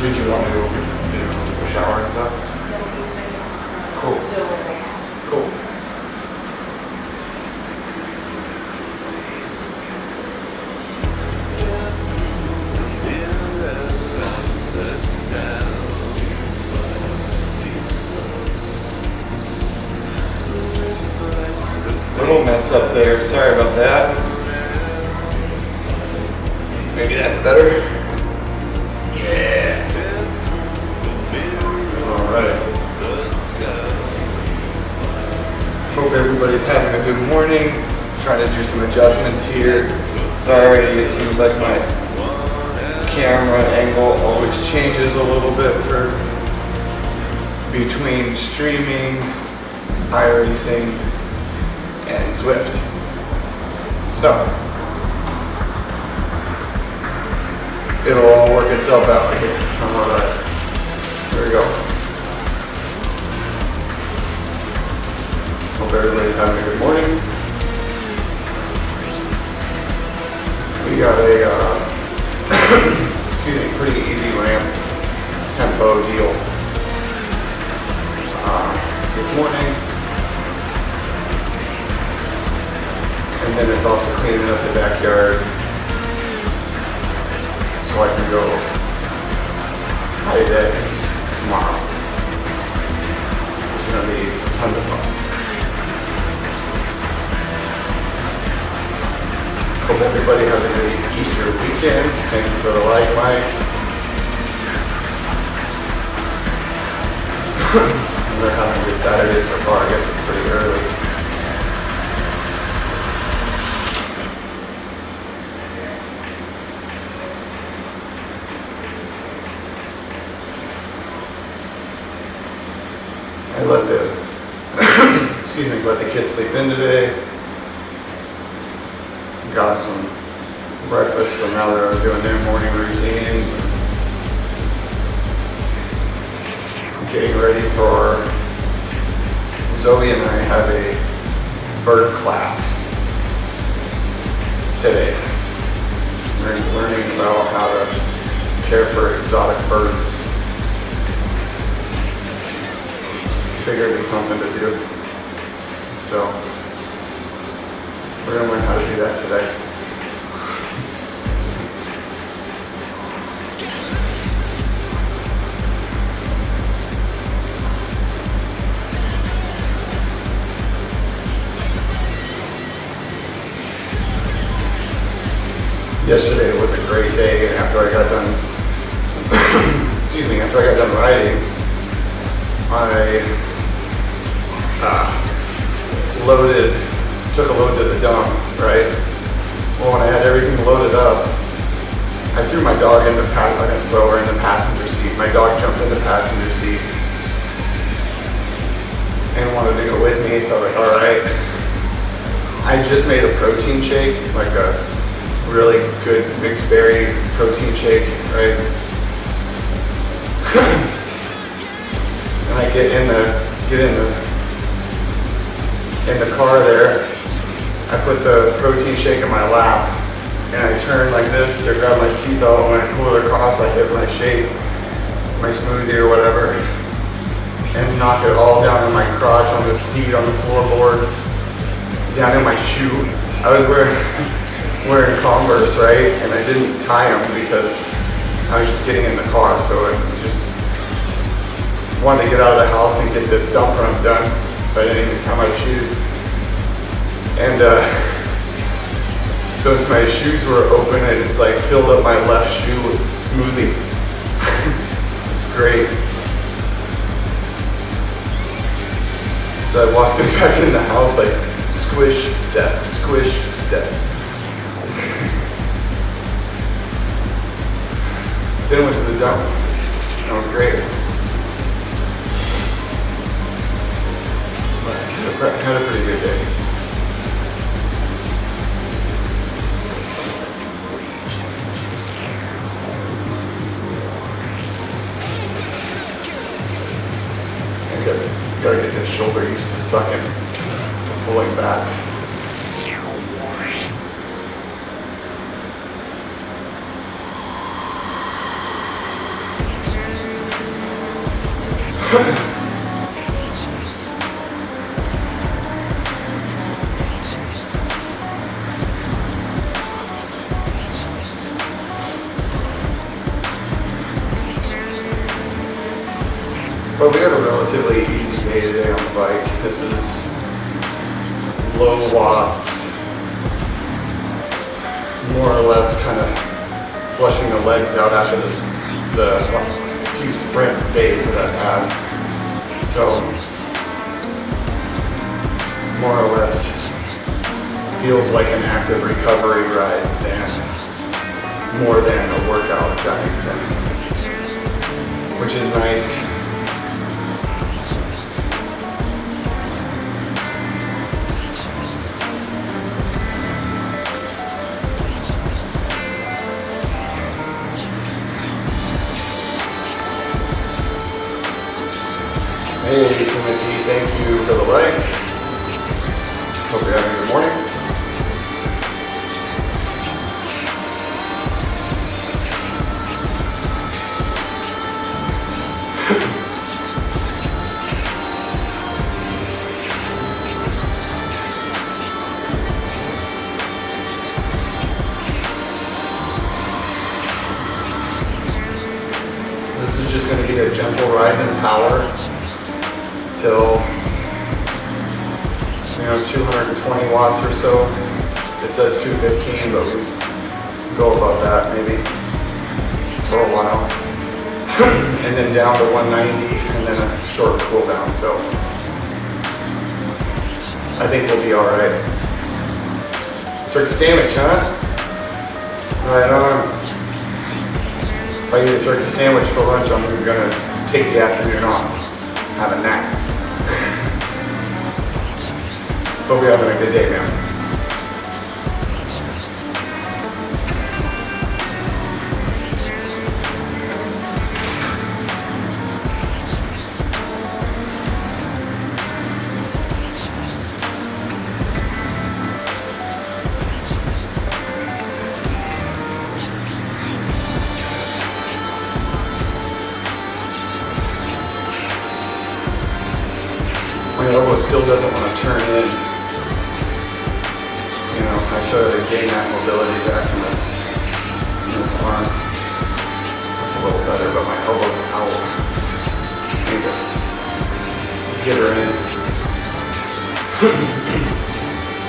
Did you want to go do a shower and stuff? Cool. Cool. Little mess up there. Sorry about that. Maybe that's better. Yeah. All right. Hope everybody's having a good morning. Trying to do some adjustments here. Sorry, it seems like my camera angle always changes a little bit for between streaming, iRacing, and Zwift. So, it'll all work itself out here. How about that? Here we go. Hope everybody's having a good morning. We got a, excuse me, pretty easy ramp tempo deal this morning. And then it's off to cleaning up the backyard so I can go hide eggs tomorrow. It's gonna be tons of fun. Hope everybody has a good Easter weekend. Thank you for the like, Mike. We're having a good Saturday so far. I guess it's pretty early. I let the, excuse me, let the kids sleep in today. Got some breakfast, so now they're doing their morning routines. Getting ready for Zoe and I have a bird class today. We're learning about how to care for exotic birds. Figured it'd be something to do. So we're gonna learn how to do that today. Yesterday was a great day, and after I got done, excuse me, after I got done riding, I took a load to the dump, right? Well, when I had everything loaded up, I threw my dog in the I didn't throw her in the passenger seat. My dog jumped in the passenger seat and wanted to go with me, so I was like, all right. I just made a protein shake, like a really good mixed berry protein shake, right? And I get in the car there. I put the protein shake in my lap, and I turn like this to grab my seatbelt. When I pull it across, I hit my shake, my smoothie or whatever, and knock it all down in my crotch, on the seat, on the floorboard, down in my shoe. I was wearing Converse, right? And I didn't tie them because I was just getting in the car, so I just wanted to get out of the house and get this dump run done, so I didn't even tie my shoes. And so as my shoes were open, I just like filled up my left shoe with smoothie. It's great. So I walked back in the house like squish, step, squish, step. Then went to the dump. That was great. But I had a pretty good day. Gotta get this shoulder used to sucking, to pulling back. But we have a relatively easy day today on the bike. This is low watts, more or less kind of flushing the legs out after the few sprint days that I've had. So more or less feels like an active recovery ride more than a workout, if that makes sense. Which is nice. Hey Timothy, thank you for the like. Hope you're having a good morning. This is just going to be a gentle rise in power. Till 220 watts or so. It says 215, but we go above that maybe for a while. And then down to 190 and then a short cool down. So I think we'll be alright. Turkey sandwich, huh? Right on. If I eat a turkey sandwich for lunch, I'm gonna take the afternoon off. Have a nap. Hope you're having a good day, man. My elbow still doesn't want to turn in. I started to gain that mobility back in this arm. That's a little better, but my elbow's out. I need to get her in.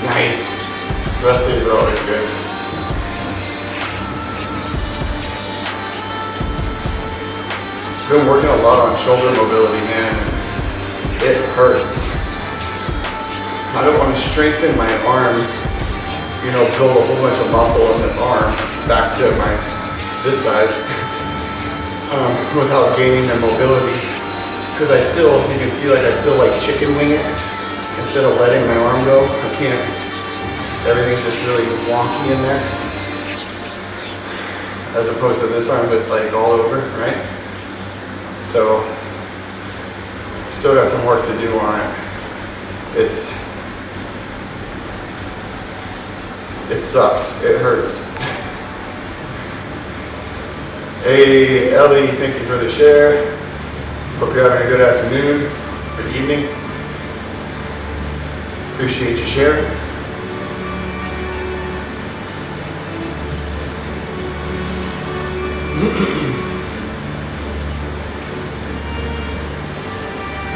Nice. Rest days are always good. Been working a lot on shoulder mobility, man. It hurts. I don't want to strengthen my arm, build a whole bunch of muscle in this arm back to this size without gaining the mobility. Because you can see I still like chicken wing it instead of letting my arm go. I can't, everything's just really wonky in there. As opposed to this arm that's like all over, right? So, still got some work to do on it. It sucks. It hurts. Hey, Ellie, thank you for the share. Hope you're having a good afternoon or evening. Appreciate you sharing.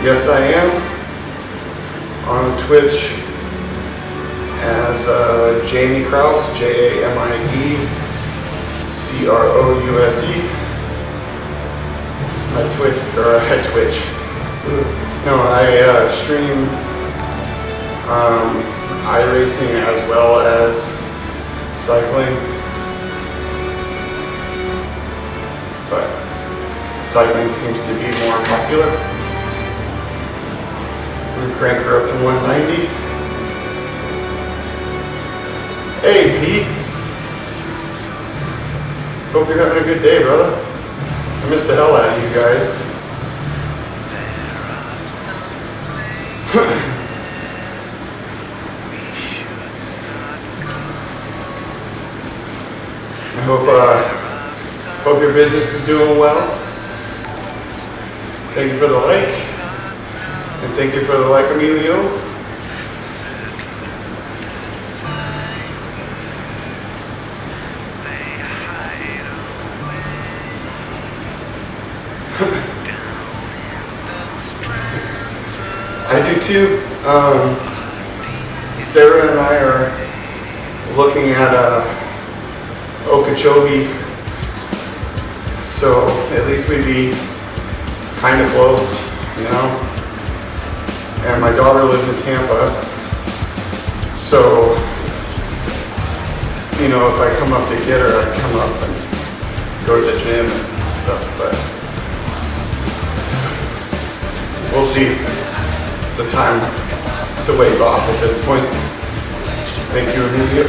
Yes, I am on Twitch as Jamie Krause, JamieCrouse. I Twitch. No, I stream iRacing as well as cycling. But cycling seems to be more popular. Crank her up to 190. Hey, Pete. Hope you're having a good day, brother. I missed the hell out of you guys. I hope your business is doing well. Thank you for the like. And thank you for the like, Emilio. I do too. Sarah and I are looking at Okeechobee, so at least we'd be kind of close, you know. And my daughter lives in Tampa, so you know, if I come up to get her, I come up and go to the gym and stuff. But we'll see. It's a time. It's a ways off at this point. Thank you, Emilio.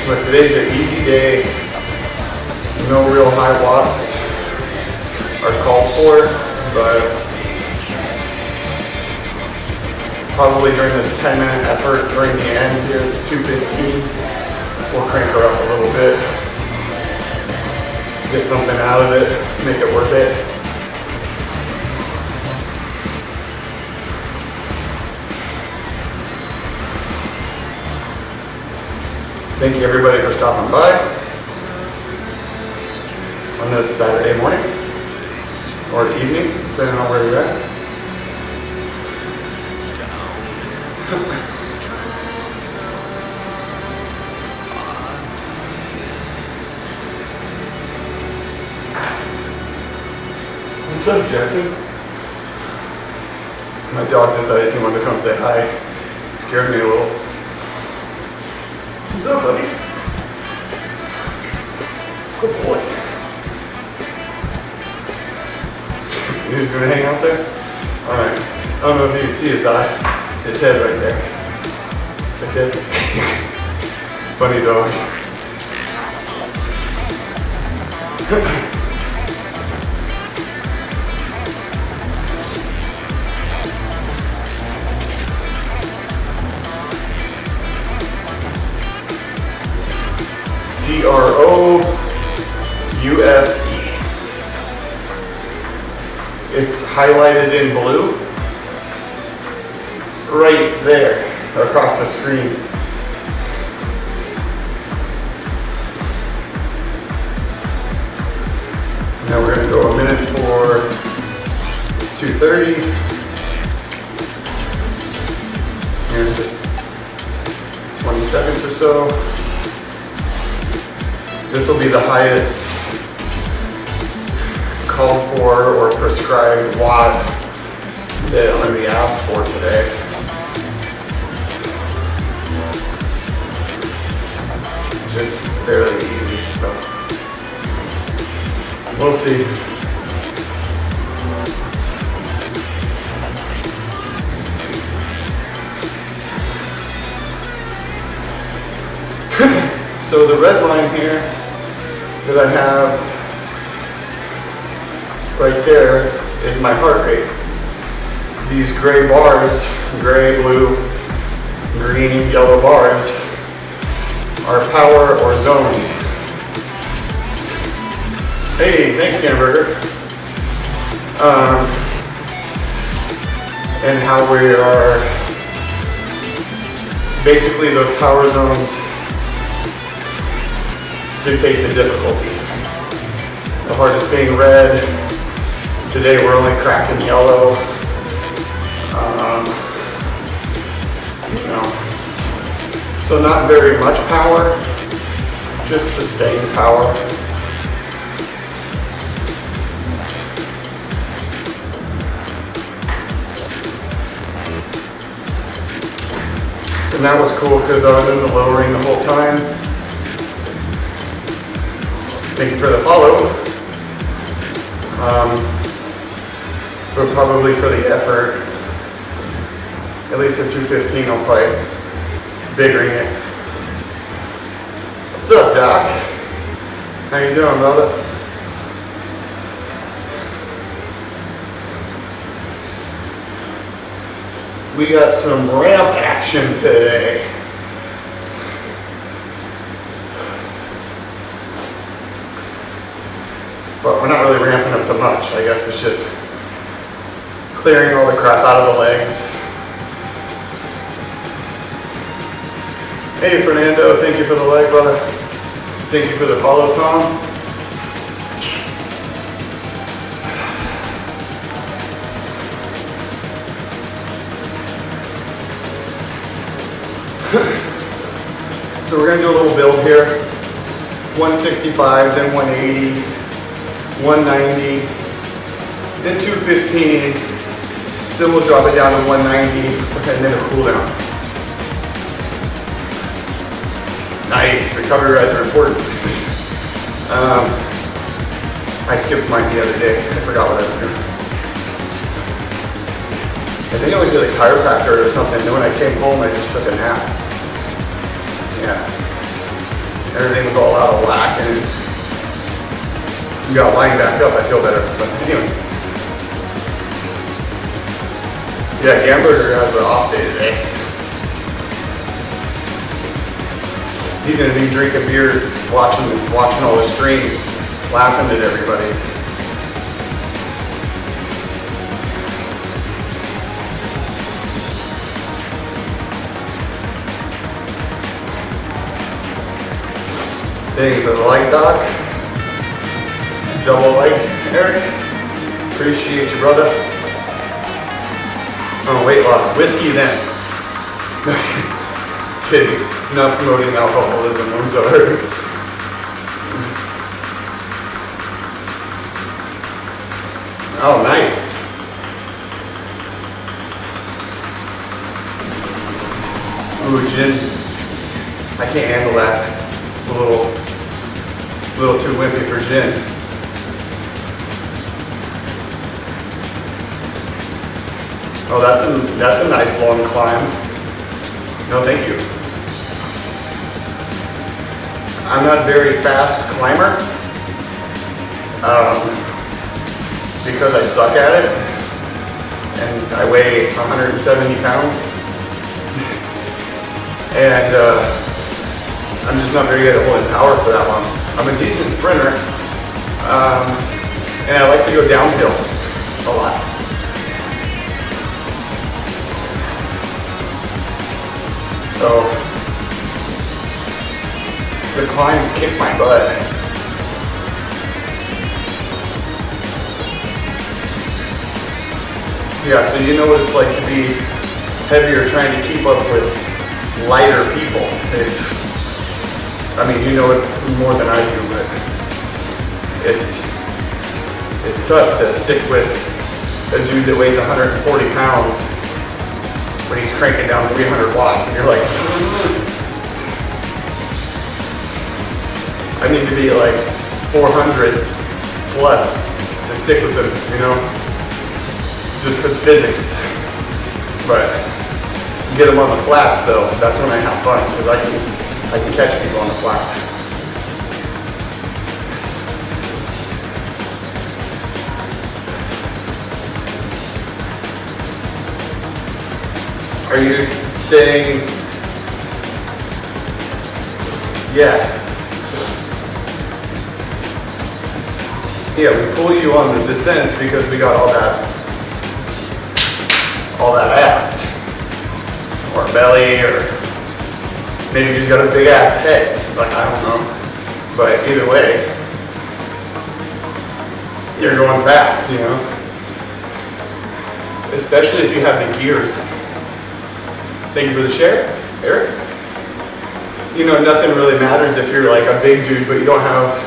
But today's an easy day. No real high watts are called for, but probably during this 10-minute effort during the end here, this 2:15, we'll crank her up a little bit, get something out of it, make it worth it. Thank you everybody for stopping by on this Saturday morning or evening, depending on where you're at. What's up, Jackson? My dog decided he wanted to come say hi. It scared me a little. What's up, buddy? Good boy. He's gonna hang out there? Alright. I don't know if you can see his eye. His head right there. Right there. Funny dog. CROUSE. It's highlighted in blue right there across the screen. Now we're going to go a minute for 2:30 and just 20 seconds or so. This will be the highest called for or prescribed watt that I'm going to be asked for today. Which is fairly easy, so we'll see. So the red line here that I have right there is my heart rate. These gray bars, gray, blue, green, yellow bars are power or zones. Hey, thanks, Gamburger. And how we are basically those power zones dictate the difficulty. The hardest being red. Today we're only cracking yellow. You know, so not very much power, just sustained power. And that was cool because I was in the lowering the whole time. Thank you for the follow. But probably for the effort, at least at 2:15 I'll probably biggering it. What's up, Doc? How you doing, brother? We got some ramp action today. But we're not really ramping up to much. I guess it's just clearing all the crap out of the legs. Hey Fernando, thank you for the leg, brother. Thank you for the follow, Tom. So we're gonna do a little build here. 165, then 180, 190, then 215, then we'll drop it down to 190, and then a cool down. Nice, recovery rides are important. I skipped mine the other day. I forgot what I was doing. I think I was at a chiropractor or something, and when I came home I just took a nap. Yeah. Everything was all out of whack, and we got lined back up. I feel better. But anyway. Yeah, Gamberger has an off day today. He's gonna be drinking beers, watching all the streams, laughing at everybody. Thank you for the like, Doc. Double like, Eric. Appreciate you, brother. Oh, weight loss. Whiskey then. Kidding. Not promoting alcoholism, I'm sorry. Oh, nice. Ooh, gin. I can't handle that. A little too wimpy for gin. Oh, that's a nice long climb. No, thank you. I'm not a very fast climber because I suck at it, and I weigh 170 pounds, and I'm just not very good at holding power for that long. I'm a decent sprinter, and I like to go downhill a lot. So the climbs kick my butt. Yeah, so you know what it's like to be heavier trying to keep up with lighter people. I mean, you know it more than I do, but it's tough to stick with a dude that weighs 140 pounds when he's cranking down 300 watts, and you're like, I need to be like 400 plus to stick with him, you know, just because physics. But get him on the flats though, that's when I have fun, because I can catch people on the flat. Are you saying, yeah. Yeah, we pull you on the descents because we got all that ass. Or belly, or maybe you just got a big ass head. Like, I don't know. But either way, you're going fast, you know? Especially if you have the gears. Thank you for the share, Eric. You know, nothing really matters if you're like a big dude, but you don't have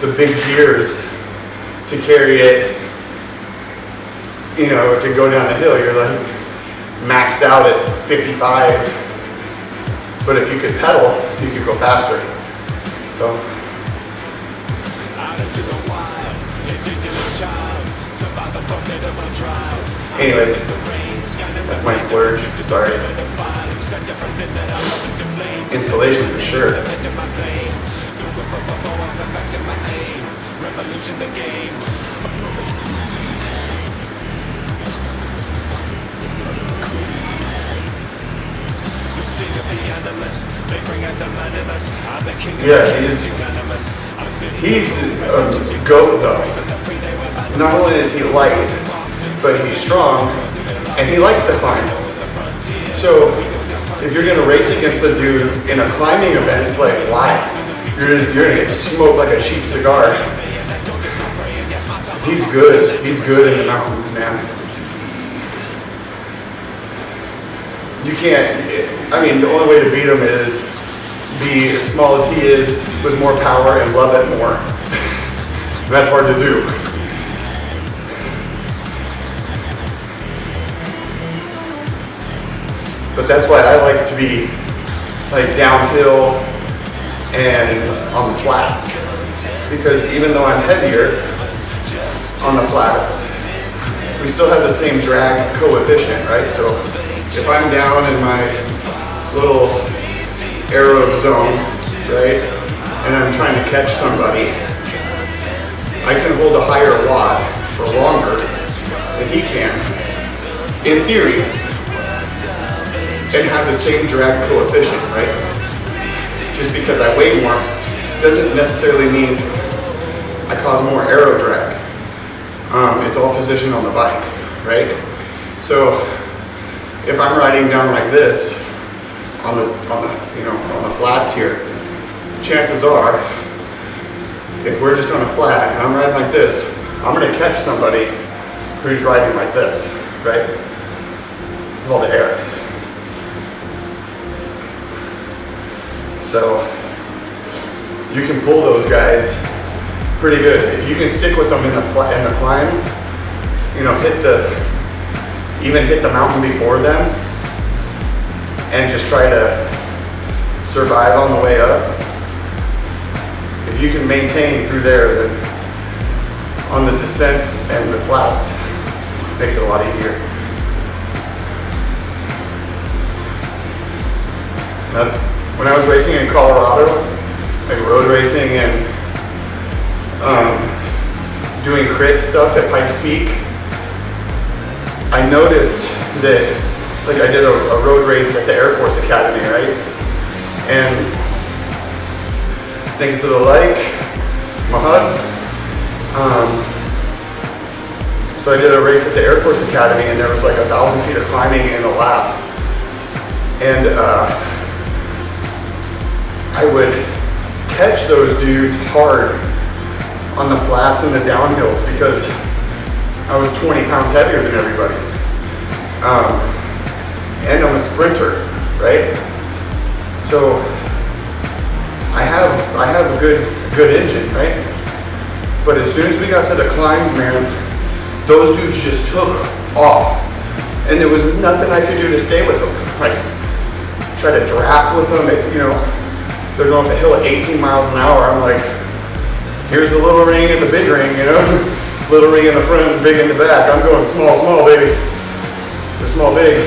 the big gears to carry it, you know, to go down the hill. You're like maxed out at 55, but if you could pedal, you could go faster. So anyways, that's my splurge. Sorry. Installation for sure. Yeah, he's a goat though. Not only is he light, but he's strong, and he likes to climb. So if you're gonna race against a dude in a climbing event, it's like, why? You're gonna get smoked like a cheap cigar. He's good. He's good in the mountains, man. You can't, I mean, the only way to beat him is be as small as he is with more power and love it more. That's hard to do. But that's why I like to be like downhill and on the flats. Because even though I'm heavier on the flats, we still have the same drag coefficient, right? So if I'm down in my little aerobe zone, right, and I'm trying to catch somebody, I can hold a higher watt for longer than he can, in theory, and have the same drag coefficient, right? Just because I weigh more doesn't necessarily mean I cause more aero drag. It's all position on the bike, right? So if I'm riding down like this on the flats here, chances are, if we're just on a flat and I'm riding like this, I'm gonna catch somebody who's riding like this, right? It's all the air. So you can pull those guys pretty good. If you can stick with them in the climbs, you know, even hit the mountain before them and just try to survive on the way up. If you can maintain through there, then on the descents and the flats, it makes it a lot easier. That's when I was racing in Colorado, like road racing and doing crit stuff at Pikes Peak. I noticed that, like I did a road race at the Air Force Academy, right? And thank you for the like, Mahad. So I did a race at the Air Force Academy and there was like 1,000 feet of climbing in a lap. And I would catch those dudes hard on the flats and the downhills because I was 20 pounds heavier than everybody. And I'm a sprinter, right? So I have a good engine, right? But as soon as we got to the climbs, man, those dudes just took off. And there was nothing I could do to stay with them. Like, try to draft with them, you know, they're going up the hill at 18 miles an hour. I'm like, here's the little ring and the big ring, you know? Little ring in the front and big in the back. I'm going small, small, baby. They're small, big.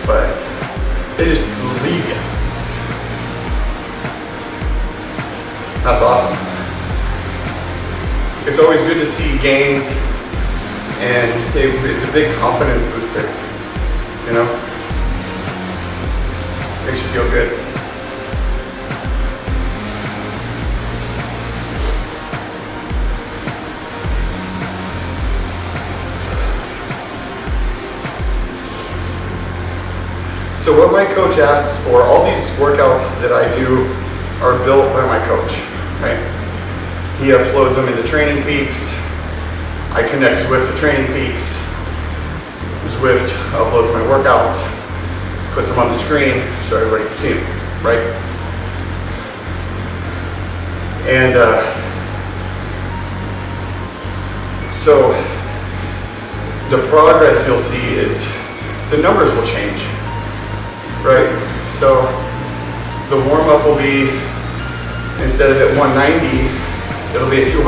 But they just leave you. That's awesome. It's always good to see gains, and it's a big confidence booster, you know? Makes you feel good. So what my coach asks for, all these workouts that I do are built by my coach, right? He uploads them into Training Peaks. I connect Zwift to Training Peaks. Zwift uploads my workouts, puts them on the screen so everybody can see them, right? And so the progress you'll see is the numbers will change. Right? So the warm-up will be, instead of at 190, it'll be at 200,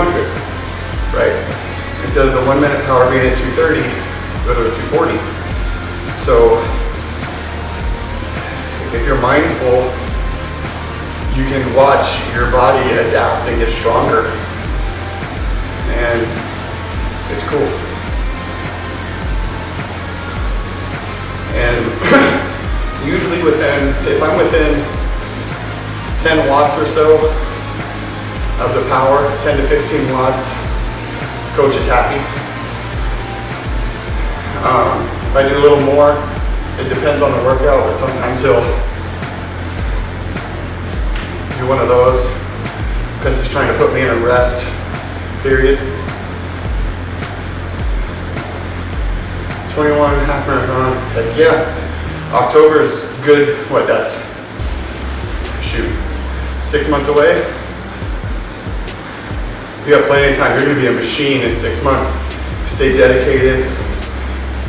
right? Instead of the 1 minute power being at 230, it'll go to 240. So if you're mindful, you can watch your body adapt and get stronger. And it's cool. And usually usually if I'm within 10 watts or so of the power, 10 to 15 watts, coach is happy. If I do a little more, it depends on the workout, but sometimes he'll do one of those because he's trying to put me in a rest period. 21 half marathon. Heck yeah. October's good. What, that's, shoot, 6 months away? You got plenty of time. You're gonna be a machine in 6 months. Stay dedicated,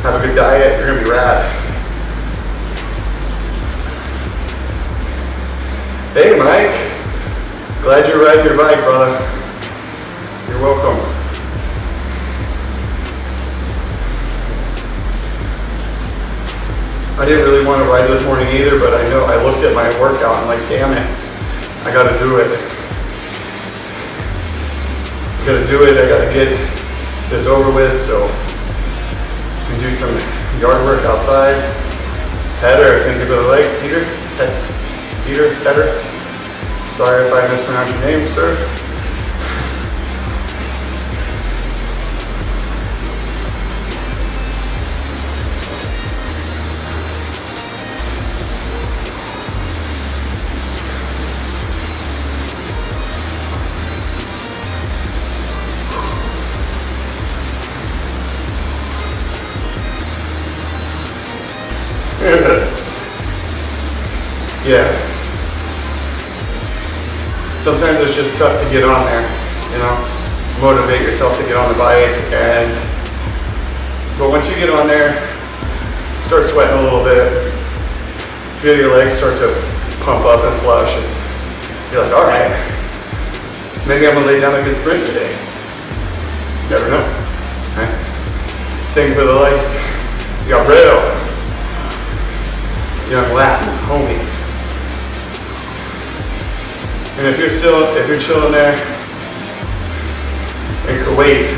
have a good diet, you're gonna be rad. Hey Mike, glad you're riding your bike, brother. You're welcome. I didn't really want to ride this morning either, but I know I looked at my workout and I'm like, damn it, I gotta do it. I gotta do it, I gotta get this over with so I can do some yard work outside. Petter, think of the leg, Peter? Petter? Sorry if I mispronounced your name, sir. Yeah. Sometimes it's just tough to get on there, you know, motivate yourself to get on the bike, but once you get on there, start sweating a little bit, feel your legs start to pump up and flush, you're like, all right, maybe I'm gonna lay down a good sprint today. Never know, right? Think for the leg, you got Redo, young Latin, homie. And if you're chilling there in Kuwait,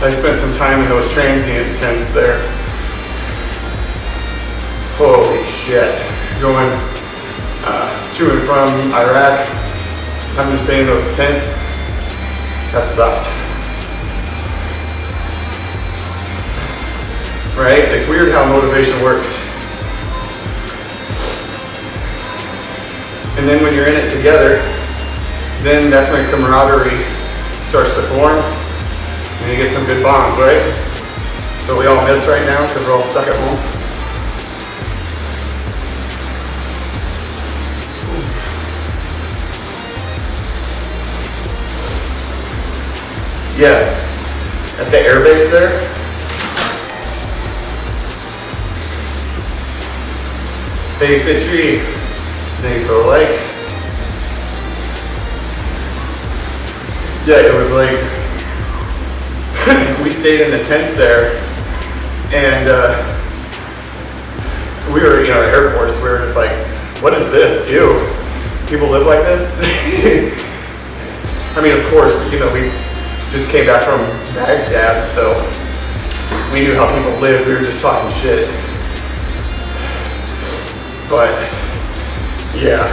I spent some time in those transient tents there. Holy shit. Going to and from Iraq, having to stay in those tents, that sucked. Right? It's weird how motivation works. And then when you're in it together, then that's when camaraderie starts to form and you get some good bonds, right? So we all miss right now because we're all stuck at home. Yeah, at the airbase there. Hey Fitri. Thank you for the like. Yeah, it was like, we stayed in the tents there, and we were, Air Force, we were just like, what is this? Ew. People live like this? I mean, of course, we just came back from Baghdad, so we knew how people lived, we were just talking shit. But yeah,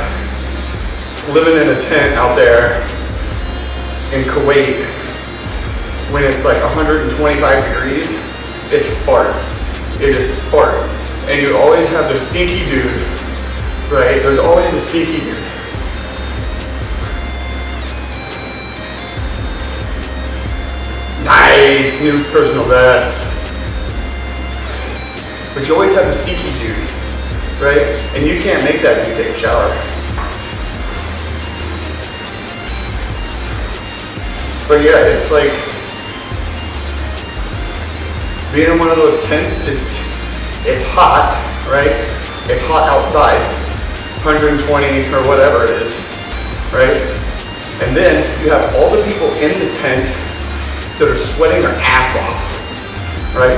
living in a tent out there in Kuwait when it's like 125 degrees, it's fart. It is fart. And you always have the stinky dude, right? There's always a stinky dude. Nice, new personal best. But you always have the stinky dude, right? And you can't make that if you take a shower. But yeah, it's like being in one of those tents it's hot, right? It's hot outside, 120 or whatever it is, right? And then you have all the people in the tent that are sweating their ass off, right?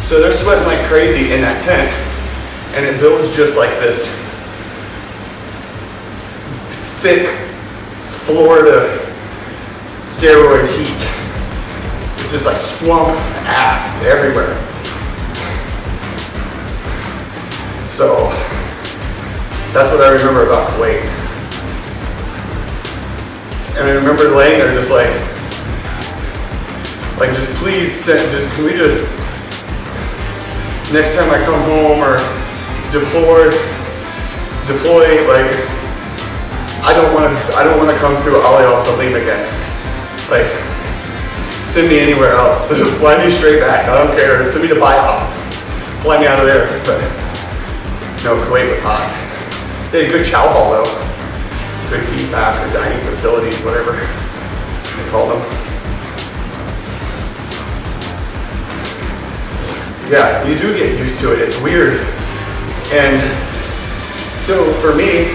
So they're sweating like crazy in that tent, and it builds just like this thick Florida steroid heat. It's just like swamp ass everywhere. So that's what I remember about Kuwait. And I remember laying there just like just please can we just, next time I come home or deploy, like I don't want to come through Ali Al Salim again. Like, send me anywhere else. Fly me straight back. I don't care. Send me to Biop. Fly me out of there. But no, Kuwait was hot. They had a good chow hall though. Good DFAC or dining facilities, whatever they call them. Yeah, you do get used to it. It's weird. And so for me,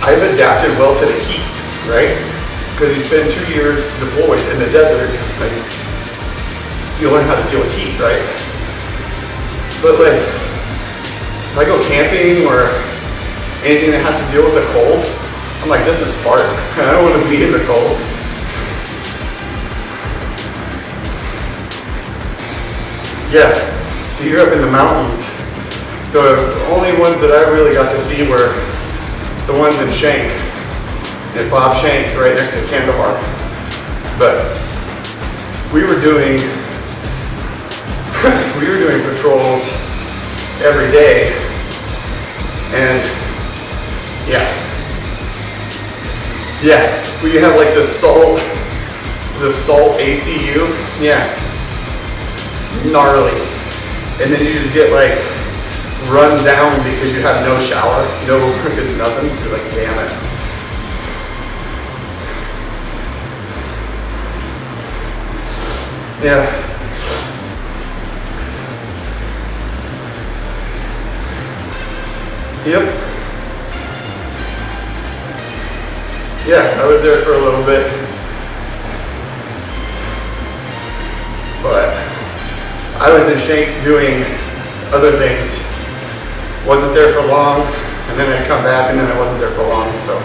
I've adapted well to the heat, right? Because you spend 2 years deployed in the desert, like, you learn how to deal with heat, right? But like, if I go camping or anything that has to deal with the cold, I'm like, this is fart. I don't want to be in the cold. Yeah, so you're up in the mountains. The only ones that I really got to see were the ones in Shank, at Bob Shank, right next to Kandahar. But we were doing patrols every day, and we have like the salt ACU, gnarly, and then you just get like run down because you have no shower, no freaking nothing. You're like, damn it. Yeah. Yep. Yeah, I was there for a little bit. But I was in Shank doing other things. Wasn't there for long, and then I'd come back, and then I wasn't there for long, so.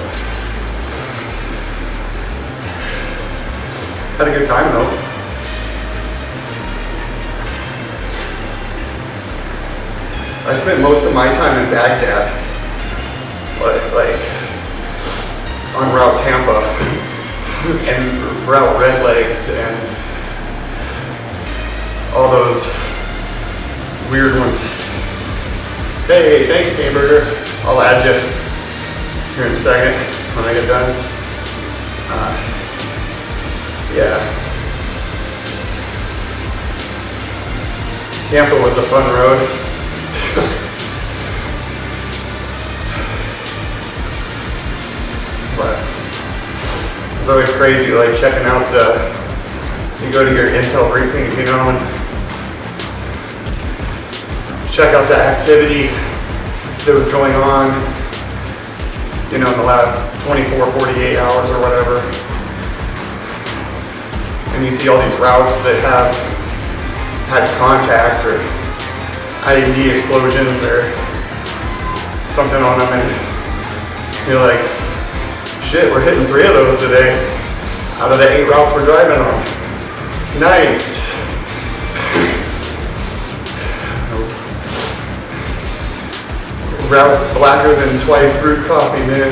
Had a good time though. I spent most of my time in Baghdad, like on Route Tampa and Route Red Legs and all those weird ones. Hey, thanks, Hamburger. I'll add you here in a second when I get done. Yeah. Tampa was a fun road. But it's always crazy, like checking out you go to your intel briefings, you know, and check out the activity that was going on, you know, in the last 24, 48 hours or whatever. And you see all these routes that have had contact or IED explosions or something on them, and you're like, shit, we're hitting 3 of those today out of the 8 routes we're driving on. Nice. Routes blacker than twice brewed coffee, man.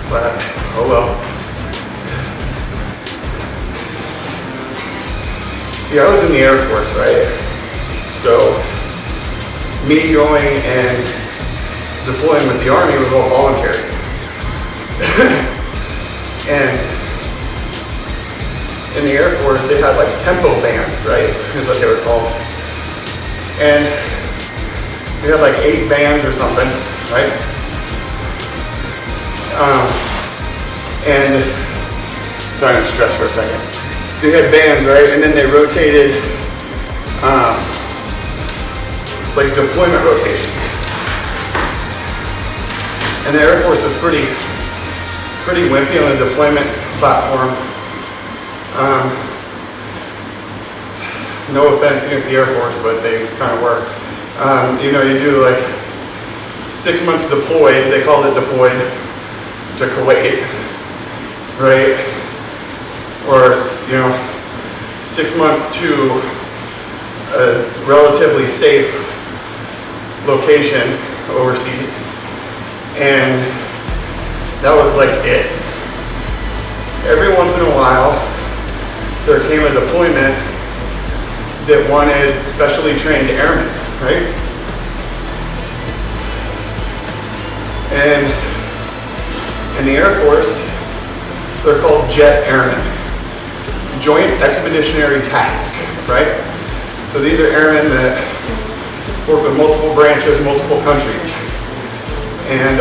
But, oh well. See, I was in the Air Force, right? So, me going and deploying with the Army was all voluntary. And in the Air Force, they had like tempo bands, right? Is what they were called. And we had like 8 bands or something, right? And sorry, I'm gonna stretch for a second. So you had bands, right? And then they rotated, like deployment rotations. And the Air Force was pretty wimpy on the deployment platform. No offense against the Air Force, but they kind of were. You know, you do like 6 months deployed, they called it deployed to Kuwait, right? Or, you know, 6 months to a relatively safe location overseas, and that was like it. Every once in a while, there came a deployment that wanted specially trained airmen, right? And in the Air Force, they're called jet airmen, Joint Expeditionary Task, right? So these are airmen that work with multiple branches, multiple countries. And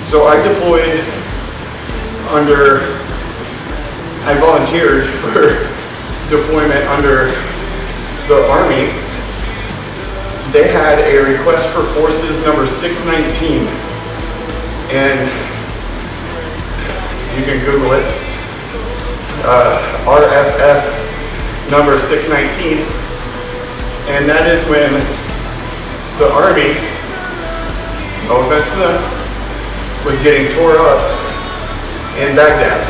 so I deployed I volunteered for deployment under the Army. They had a request for forces number 619, and you can Google it, RFF number 619, and that is when the Army, no offense to them, was getting tore up in Baghdad,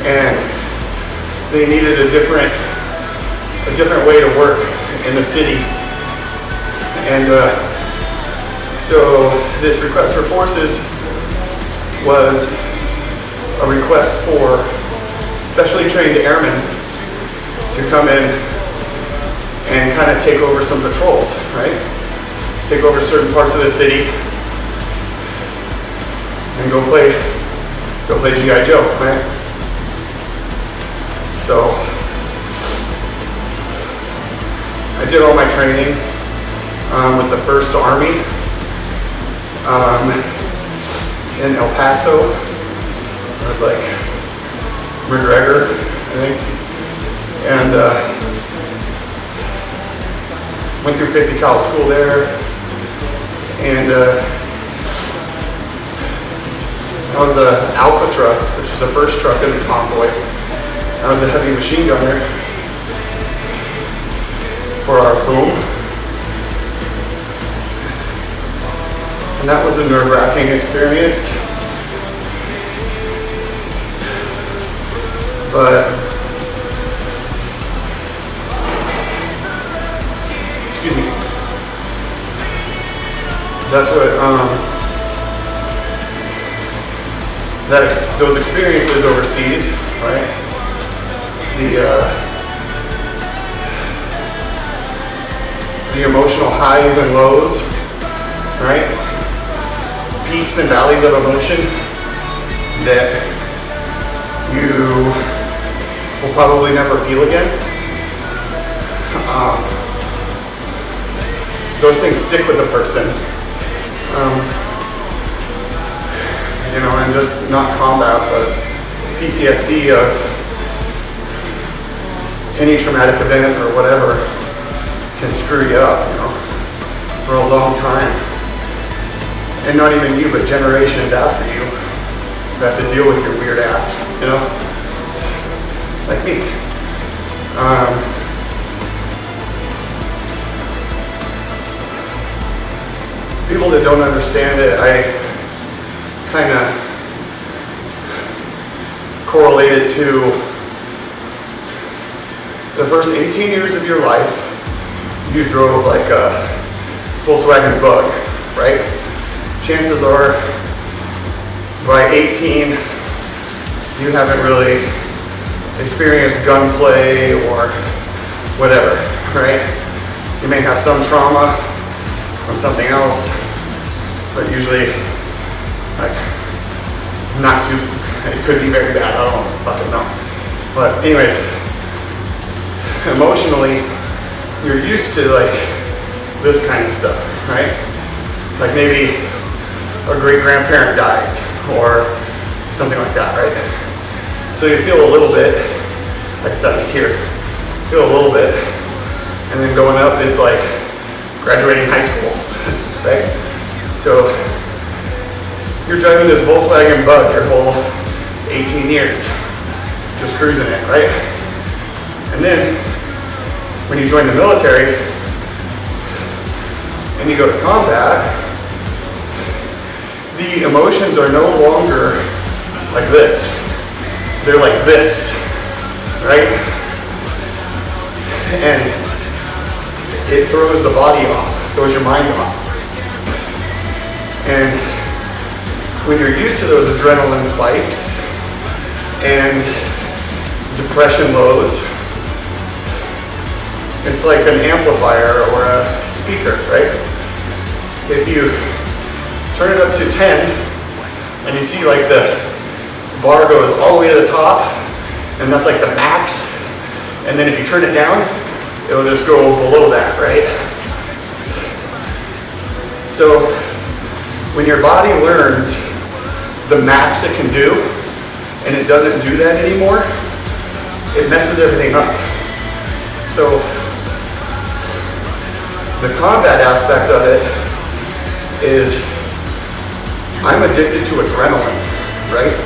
and they needed a different way to work in the city. And so this request for forces was a request for specially trained airmen to come in and kind of take over some patrols, right? Take over certain parts of the city and go play G.I. Joe, right? So I did all my training with the 1st Army in El Paso. I was like McGregor, I think, and went through 50 cal school there, and I was a Alpha truck, which is the first truck in the convoy. I was a heavy machine gunner for our boom. And that was a nerve-wracking experience. But, excuse me, that's what, those experiences overseas, right? The emotional highs and lows, right? Peaks and valleys of emotion that you will probably never feel again. Those things stick with a person. And just not combat, but PTSD of any traumatic event or whatever can screw you up, for a long time. And not even you, but generations after you have to deal with your weird ass, like me. People that don't understand it, I kind of correlate it to the first 18 years of your life, you drove like a Volkswagen Bug, right? Chances are by 18, you haven't really experienced gunplay or whatever, right? You may have some trauma from something else, but usually not too, it could be very bad, I don't fucking know. But anyways, emotionally, you're used to this kind of stuff, right? Like maybe a great grandparent dies or something like that, right? So you feel a little bit, like something here, feel a little bit, and then going up is like graduating high school, right? So you're driving this Volkswagen Bug your whole 18 years, just cruising it, right? And then when you join the military and you go to combat, the emotions are no longer like this. They're like this, right? And it throws the body off, throws your mind off. And when you're used to those adrenaline spikes and depression lows, it's like an amplifier or a speaker, right? If you turn it up to 10 and you see like the bar goes all the way to the top and that's like the max, and then if you turn it down, it'll just go below that, right? So when your body learns the max it can do and it doesn't do that anymore, it messes everything up. So the combat aspect of it is I'm addicted to adrenaline, right?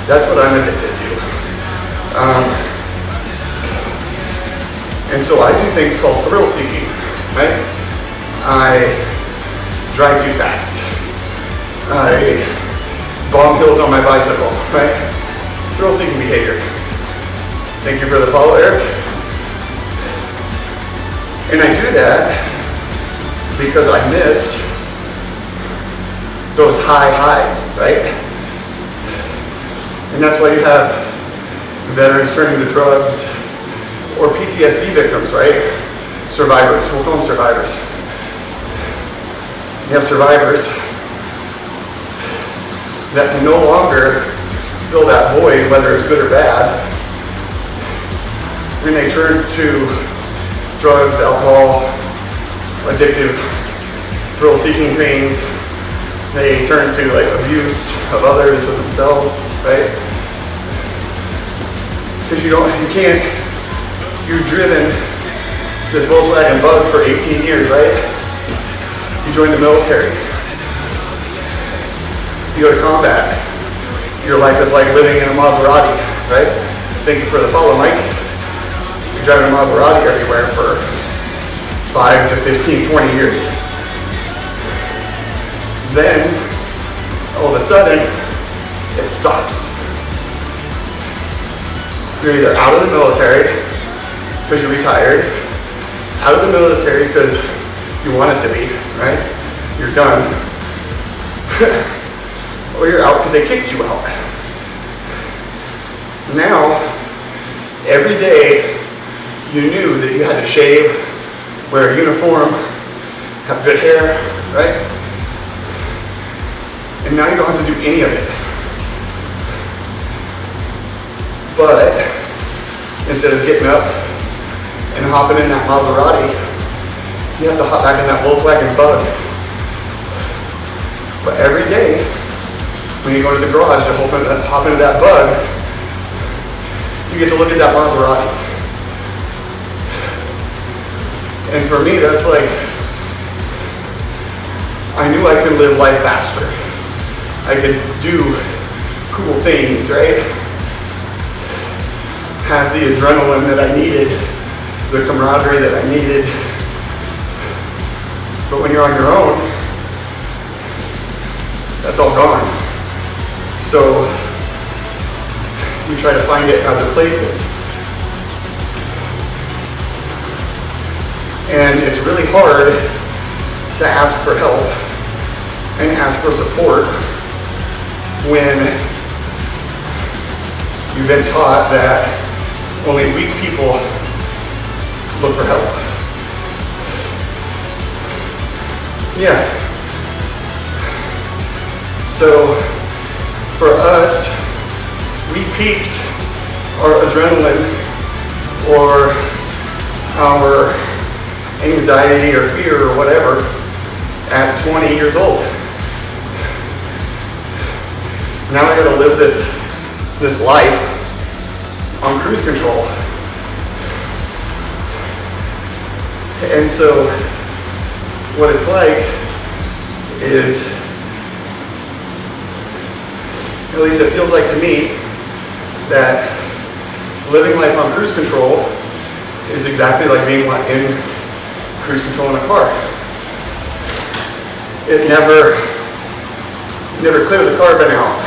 That's what I'm addicted to. And so I do things called thrill seeking, right? I drive too fast. I bomb hills on my bicycle, right? Thrill seeking behavior. Thank you for the follow, Eric. And I do that because I miss those high highs, right? And that's why you have veterans turning to drugs or PTSD victims, right? Survivors, we'll call them survivors. You have survivors that can no longer fill that void, whether it's good or bad, and they turn to drugs, alcohol, addictive, thrill-seeking things. They turn to like abuse of others, of themselves, right? Because you've driven this Volkswagen Bug for 18 years, right? You joined the military. You go to combat. Your life is like living in a Maserati, right? Thank you for the follow, Mike. You're driving a Maserati everywhere for 5 to 15, 20 years. Then, all of a sudden, it stops. You're either out of the military because you're retired, out of the military because you want it to be, right? You're done. Or you're out because they kicked you out. Now, every day you knew that you had to shave, wear a uniform, have good hair, right? And now you don't have to do any of it. But instead of getting up and hopping in that Maserati, you have to hop back in that Volkswagen Bug. But every day, when you go to the garage to hop into that Bug, you get to look at that Maserati. And for me, that's like, I knew I could live life faster. I could do cool things, right? Have the adrenaline that I needed, the camaraderie that I needed. But when you're on your own, that's all gone. So you try to find it in other places. And it's really hard to ask for help and ask for support when you've been taught that only weak people look for help. Yeah. So for us, we peaked our adrenaline or our anxiety or fear or whatever at 20 years old. Now I gotta live this life on cruise control. And so what it's like is, at least it feels like to me, that living life on cruise control is exactly like being in cruise control in a car. It never clear the carbon out,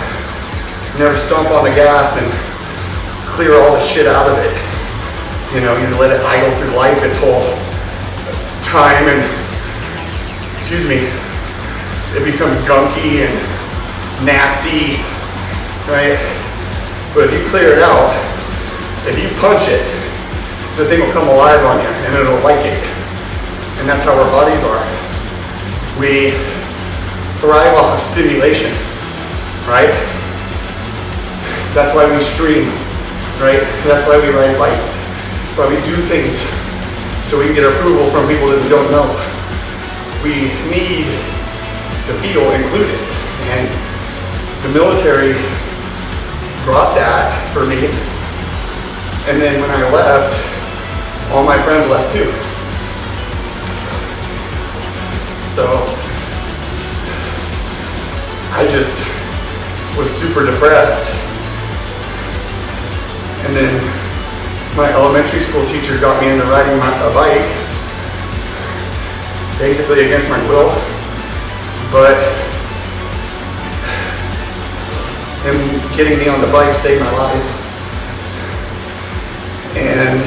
never stomp on the gas and clear all the shit out of it. You know, you let it idle through life its whole time and, it becomes gunky and nasty, right? But if you clear it out, if you punch it, the thing will come alive on you and it'll like it. And that's how our bodies are. We thrive off of stimulation, right? That's why we stream, right? That's why we ride bikes. That's why we do things so we can get approval from people that we don't know. We need to feel included. And the military brought that for me. And then when I left, all my friends left too. So I just was super depressed. And then my elementary school teacher got me into riding a bike, basically against my will. But him getting me on the bike saved my life. And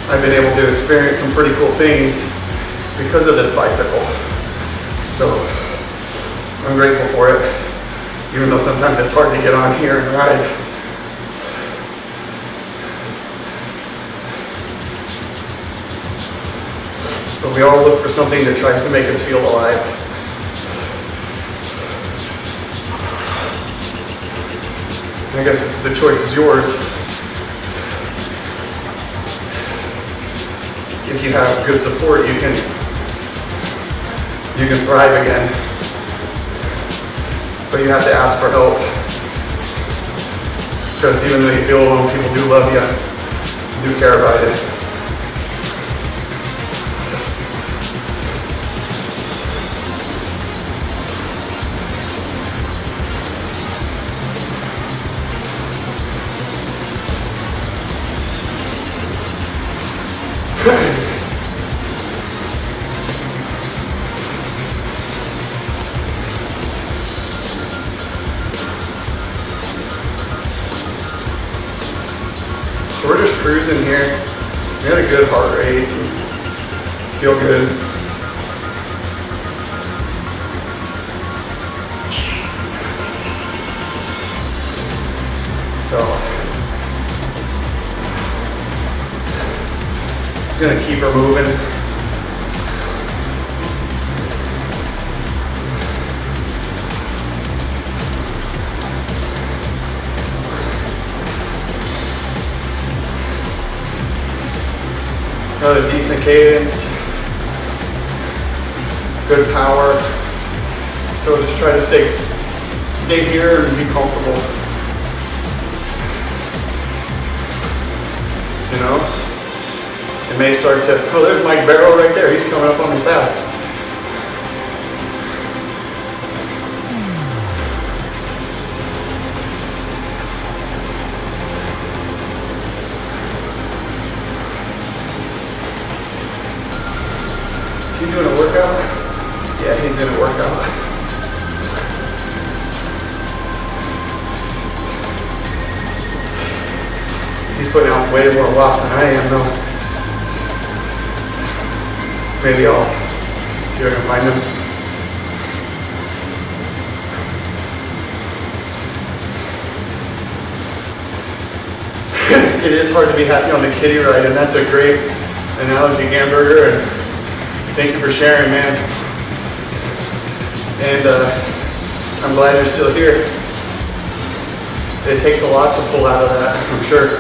I've been able to experience some pretty cool things because of this bicycle. So I'm grateful for it, even though sometimes it's hard to get on here and ride. But we all look for something that tries to make us feel alive. I guess the choice is yours. If you have good support, you can thrive again. But you have to ask for help. Because even though you feel alone, people do love you, do care about it. So we're just cruising here. We had a good heart rate. Feel good. So gonna keep her moving. Got a decent cadence, good power. So just try to stay here and be comfortable. You know? It may start to, oh, there's Mike Barrow right there. He's coming up on me fast. Is he doing a workout? Yeah, he's in a workout. He's putting out way more watts than I am though. Maybe I'll see if I can find him. It is hard to be happy on the kiddie ride, and that's a great analogy, Gamburger, and thank you for sharing, man. And I'm glad you're still here. It takes a lot to pull out of that, I'm sure.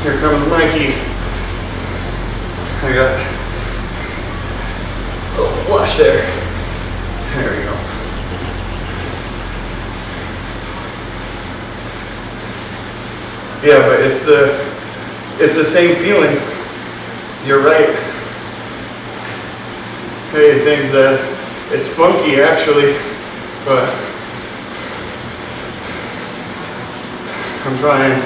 Here comes Mikey. I got a little flush there. There we go. Yeah, but it's the same feeling. You're right. Hey, things that it's funky actually, but I'm trying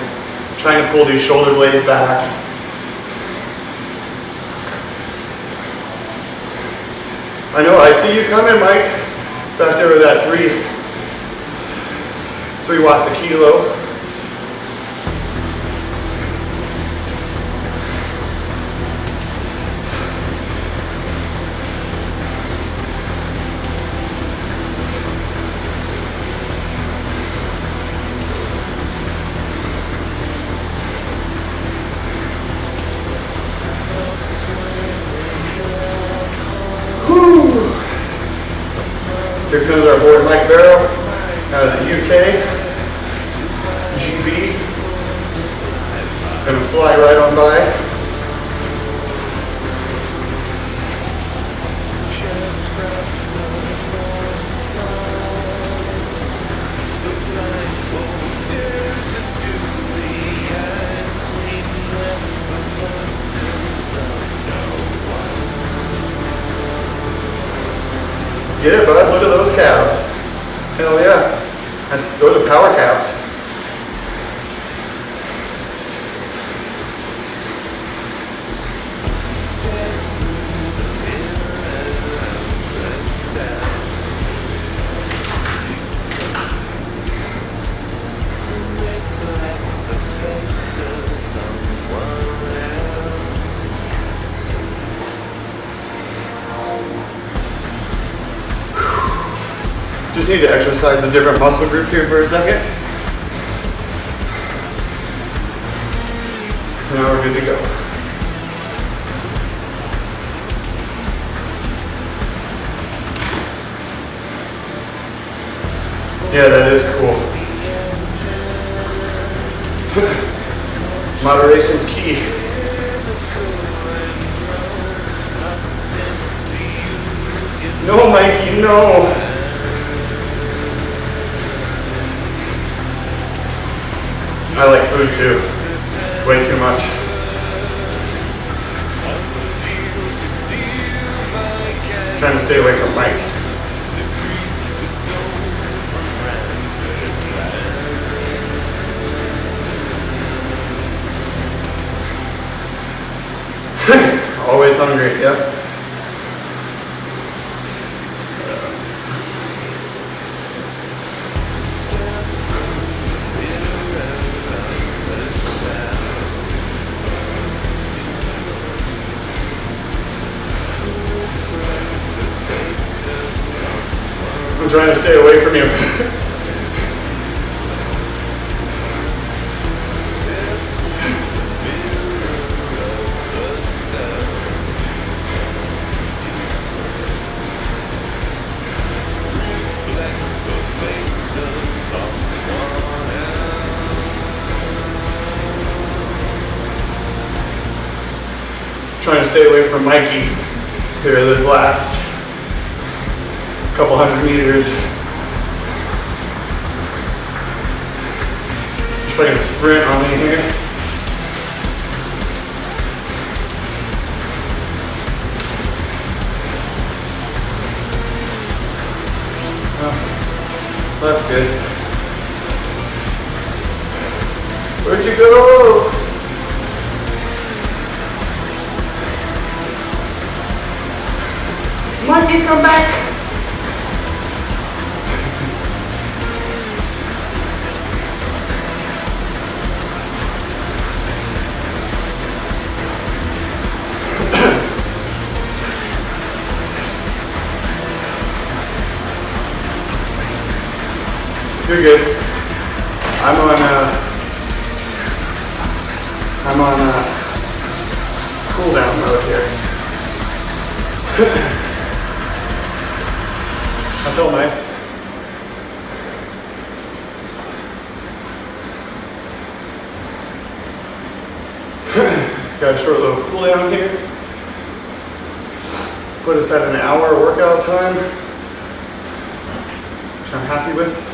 to pull these shoulder blades back. I know, I see you coming, Mike. Back there with that 3 watts a kilo. Here comes our boy Mike Barrow out of the UK, GB. Gonna fly right on by. Get it, bud? Look at those calves. Hell yeah. Those are power calves. Just need to exercise a different muscle group here for a second. Now we're good to go. Yeah, that is cool. Moderation's key. No, Mikey, no. I like food too. Way too much. Trying to stay away from Mike. Always hungry, yep. I'm trying to stay away from you. Trying to stay away from Mikey here this last couple hundred meters. Just like a sprint on me here. Oh, that's good. Where'd you go? Mikey, come back! You're good. I'm on cool down mode here. I feel nice. Got a short little cool down here. Put us at an hour workout time, which I'm happy with.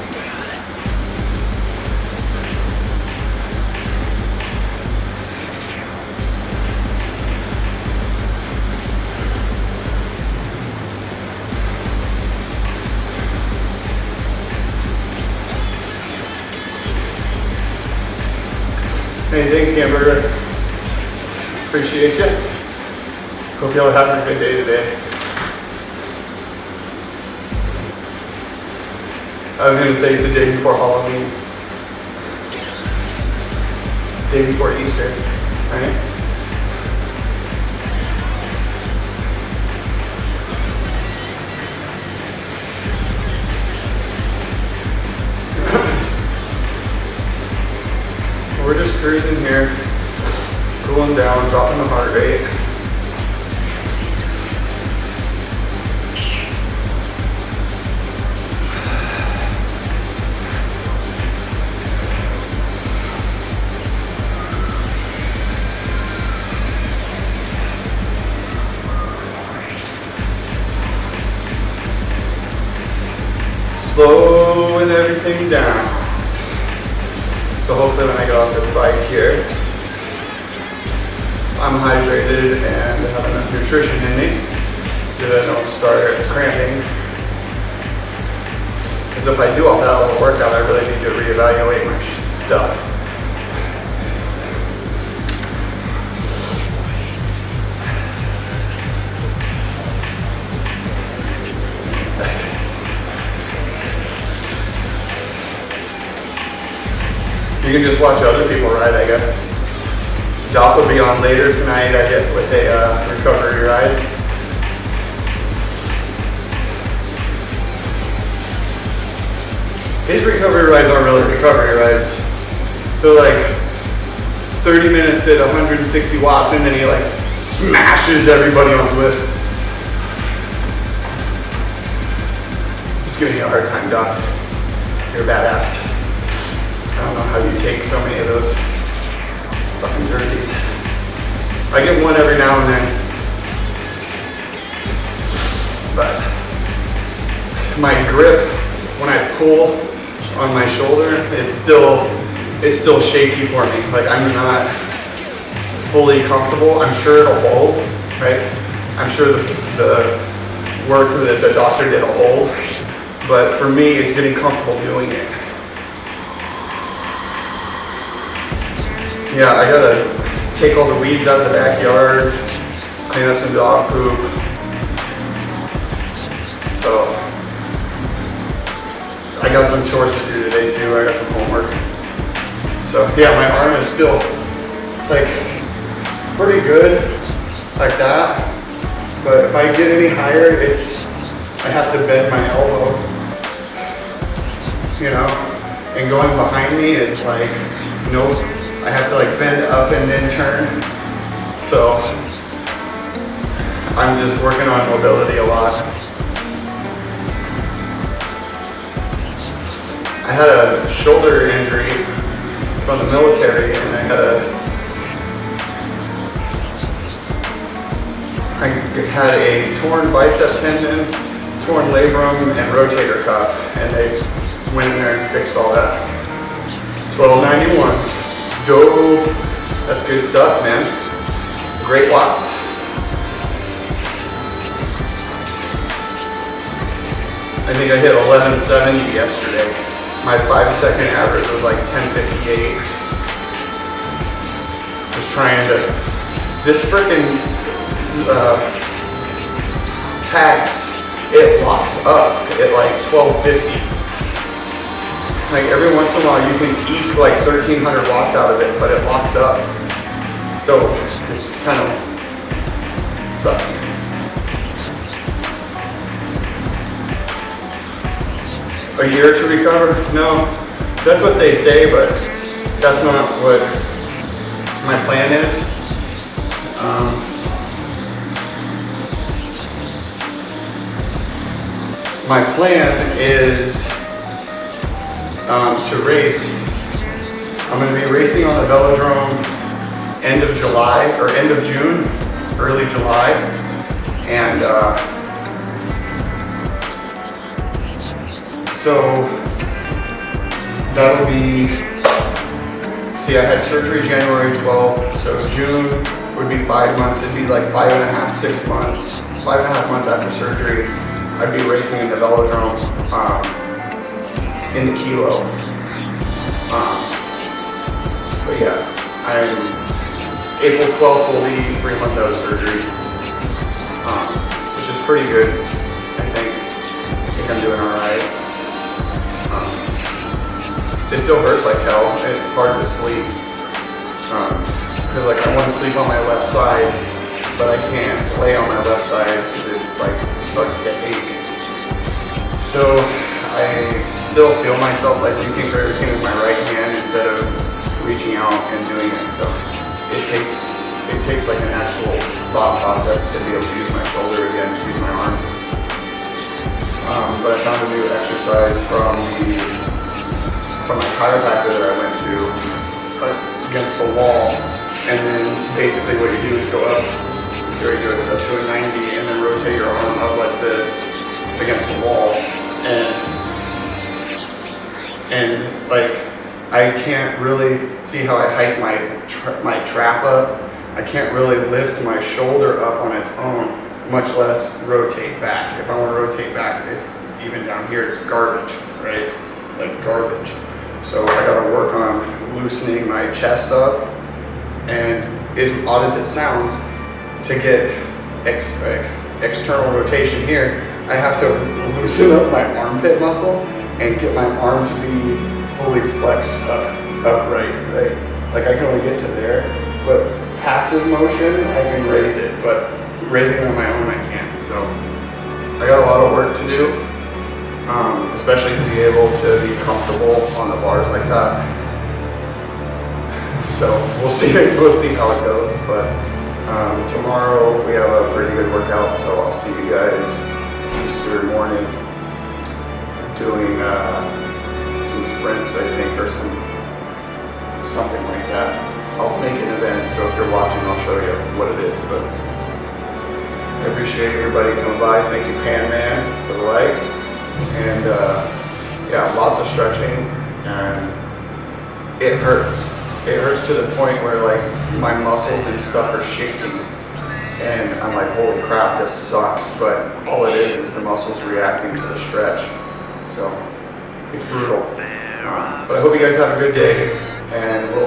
Hey, thanks, Hamburger. Appreciate you. Hope y'all are having a good day today. I was gonna say it's the day before Halloween. Day before Easter, right? We're just cruising here, cooling down, dropping the heart rate. Slowing everything down. So hopefully when I get off this bike here, I'm hydrated and have enough nutrition in me so that I don't start cramping. Because if I do all that little workout, I really need to reevaluate my stuff. You can just watch other people ride, I guess. Doc will be on later tonight, I get with a recovery ride. His recovery rides aren't really recovery rides. They're like 30 minutes at 160 watts and then he like smashes everybody on Zwift. He's giving you a hard time, Doc. You're a badass. I don't know how you take so many of those fucking jerseys. I get one every now and then. But my grip when I pull on my shoulder is still shaky for me. Like I'm not fully comfortable. I'm sure it'll hold, right? I'm sure the work that the doctor did will hold. But for me, it's getting comfortable doing it. Yeah, I gotta take all the weeds out of the backyard, clean up some dog poop. So, I got some chores to do today too. I got some homework. So yeah, my arm is still like pretty good like that. But if I get any higher, I have to bend my elbow. You know? And going behind me is like, nope. I have to like bend up and then turn. So I'm just working on mobility a lot. I had a shoulder injury from the military and I had a torn bicep tendon, torn labrum and rotator cuff, and they went in there and fixed all that. 1291. Dope. That's good stuff, man. Great watts. I think I hit 1170 yesterday. My 5-second average was like 1058. Just trying to, this freaking tax, it locks up at like 1250. Like every once in a while you can eke like 1300 watts out of it, but it locks up. So it's kind of sucky. A year to recover? No, that's what they say, but that's not what my plan is. My plan is to race. I'm going to be racing on the velodrome end of July, or end of June, early July, and so that'll be, see, I had surgery January 12th, so June would be 5 months. It'd be like 5.5, 6 months, 5.5 months after surgery, I'd be racing in the velodrome in the kilo. But yeah, I'm April 12th will be 3 months out of surgery, which is pretty good. I think I'm doing all right. It still hurts like hell, and it's hard to sleep. Because like I want to sleep on my left side, but I can't lay on my left side because it like starts to ache. So I still feel myself like reaching for everything with my right hand instead of reaching out and doing it. So it takes like an actual thought process to be able to use my shoulder again, to use my arm. But I found a new exercise from my chiropractor that I went to against the wall, and then basically what you do is go up, it's very good, up to a 90, and then rotate your arm up like this against the wall, and like I can't really see how I hike my trap up. I can't really lift my shoulder up on its own, much less rotate back. If I want to rotate back, it's even down here, it's garbage, right? Like garbage. So I gotta work on loosening my chest up, and as odd as it sounds, to get external rotation here, I have to loosen up my armpit muscle and get my arm to be fully flexed upright, right? Like I can only get to there, but passive motion, I can raise it, but raising it on my own, I can't. So I got a lot of work to do. Especially to be able to be comfortable on the bars like that. So we'll see how it goes. But tomorrow we have a pretty good workout, so I'll see you guys Easter morning doing some sprints, I think, or something like that. I'll make an event, so if you're watching, I'll show you what it is. But I appreciate everybody coming by. Thank you, Pan Man, for the like. And yeah, lots of stretching, and it hurts. It hurts to the point where like my muscles and stuff are shaking, and I'm like, holy crap, this sucks. But all it is the muscles reacting to the stretch. So it's brutal. But I hope you guys have a good day, and we'll